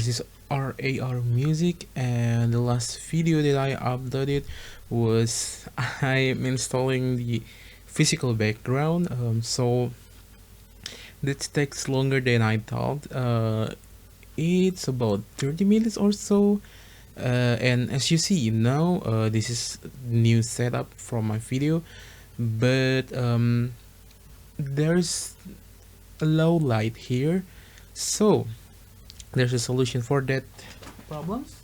this is R.A.R music, and the last video that I uploaded was I'm installing the physical background. So this takes longer than I thought. It's about 30 minutes or so. And as you see now, this is new setup from my video, but there's a low light here, so there's a solution for that problems.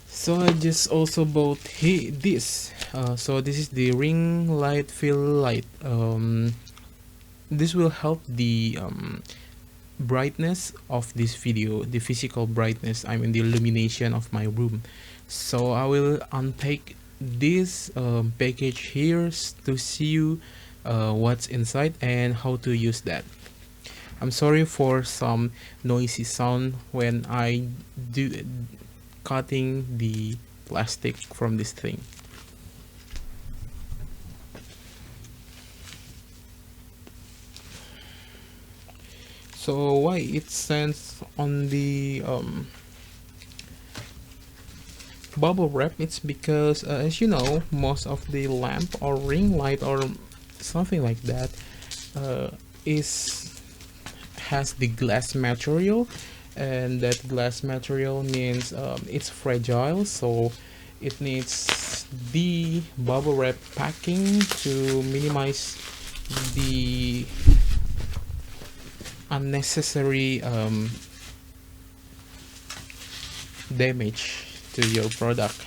So I just also bought this. So this is the ring light fill light. This will help the brightness of this video, the physical brightness, I mean the illumination of my room. So I will unpack this package here to see you what's inside and how to use that. I'm sorry for some noisy sound when I do cutting the plastic from this thing. So why it stands on the bubble wrap? It's because as you know, most of the lamp or ring light or something like that has the glass material, and that glass material means it's fragile, so it needs the bubble wrap packing to minimize the unnecessary damage to your product.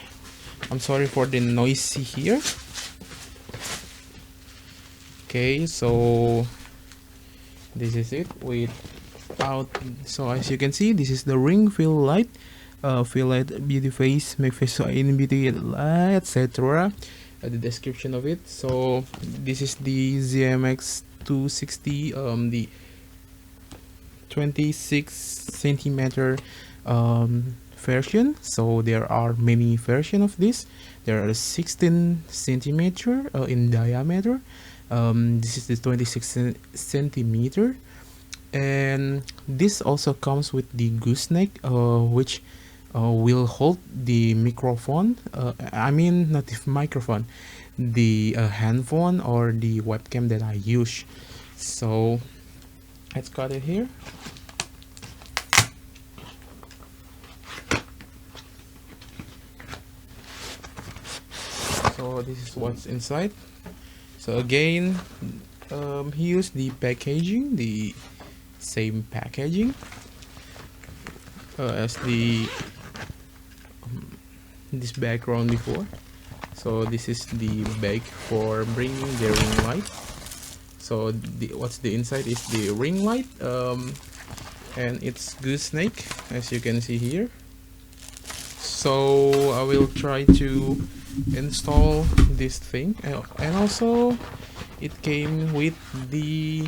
I'm sorry for the noisy here. Okay, so this is it without. So as you can see, this is the ring fill light, beauty face, make face in beauty, etc. The description of it. So this is the ZMX 260, the 26 centimeter version. So there are many versions of this. There are 16 centimeter in diameter. This is the 26 centimeter, and this also comes with the gooseneck, which will hold the microphone. I mean, not the microphone, the handphone or the webcam that I use. So let's cut it here. So this is what's inside. So again, he used the packaging, the same packaging as the this background before. So this is the bag for bringing the ring light. So what's the inside is the ring light, and it's gooseneck, as you can see here. So I will try to install this thing, and also it came with the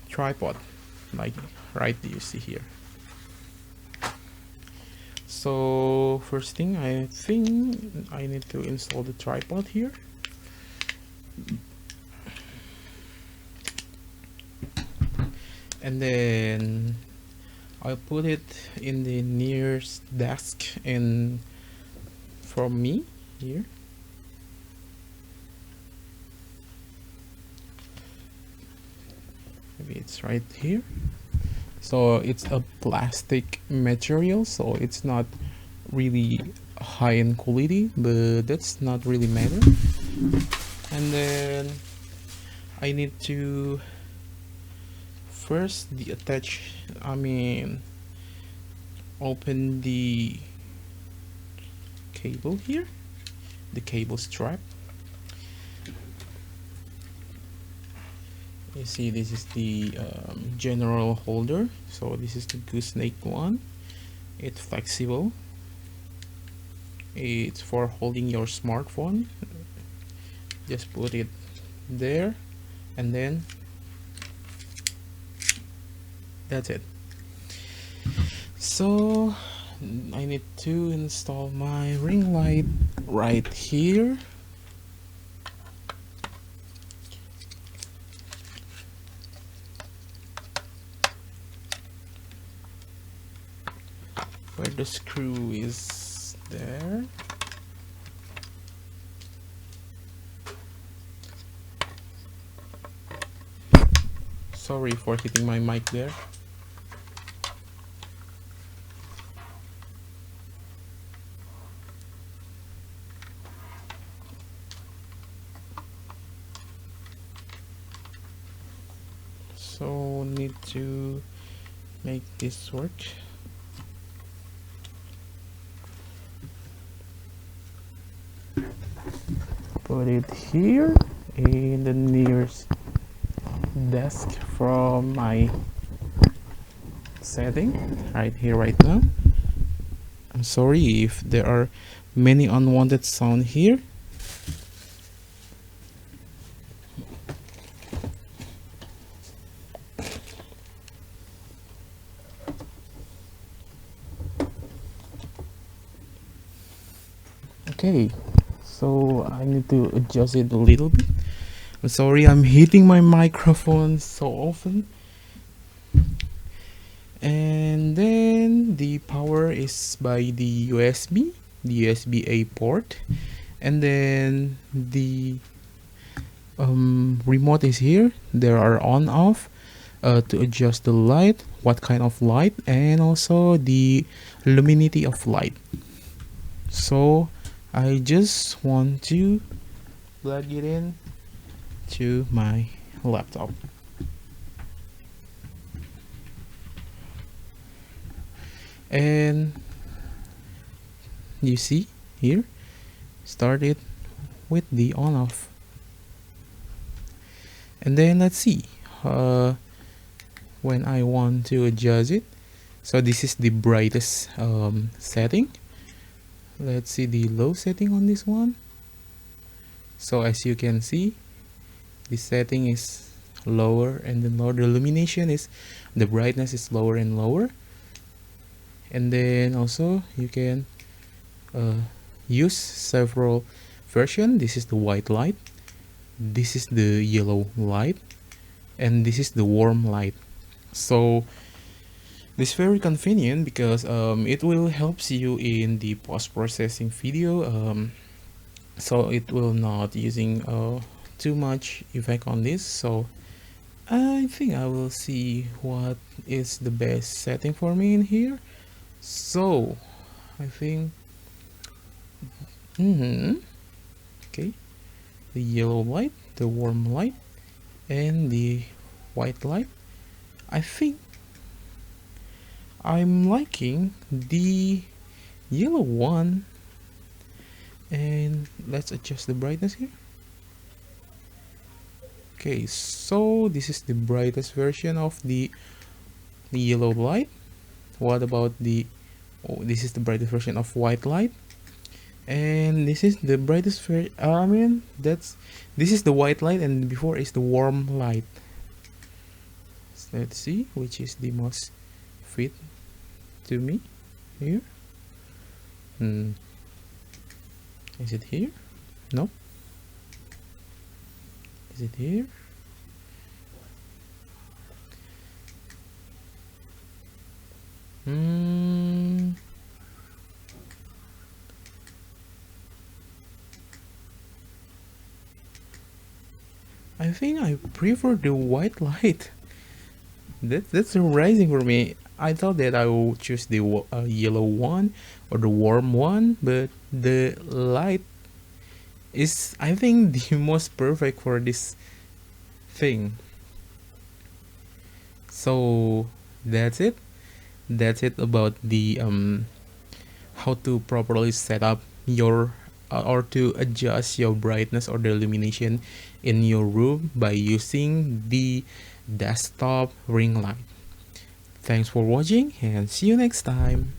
tripod, like right you see here. So first thing, I think I need to install the tripod here. And then I'll put it in the nearest desk and from me here. Maybe it's right here. So it's a plastic material, so it's not really high in quality, but that's not really matter. And then I need to first open the cable here, the cable strap. You see, this is the general holder. So this is the gooseneck one. It's flexible. It's for holding your smartphone. Just put it there, and then that's it. So I need to install my ring light right here. where the screw is there. Sorry for hitting my mic there. So need to make this work. Put it here in the nearest desk from my setting right here right now. I'm sorry if there are many unwanted sound here. Okay, so I need to adjust it a little bit. I'm sorry, I'm hitting my microphone so often. And then the power is by the USB-A port, and then the remote is here. There are on off to adjust the light, what kind of light, and also the luminosity of light. So I just want to plug it in to my laptop. And you see here, start it with the on off. And then let's see when I want to adjust it. So this is the brightest setting. Let's see the low setting on this one. So as you can see, the setting is lower and then lower. The illumination is, the brightness is lower and lower. And then also you can use several versions. This is the white light, this is the yellow light, and this is the warm light. So this is very convenient because it will helps you in the post-processing video, so it will not using too much effect on this. So I think I will see what is the best setting for me in here. So I think okay, the yellow light, the warm light, and the white light. I think I'm liking the yellow one, and let's adjust the brightness here. Okay, so this is the brightest version of the yellow light. What about the this is the brightest version of white light, and this is the brightest this is the white light, and before is the warm light. So let's see which is the most fit to me here. Is it here? No. Is it here? I think I prefer the white light. That's surprising for me. I thought that I would choose the yellow one or the warm one, but the light is, I think, the most perfect for this thing. So that's it. That's it about the how to properly set up your or to adjust your brightness or the illumination in your room by using the desktop ring light. Thanks for watching and see you next time.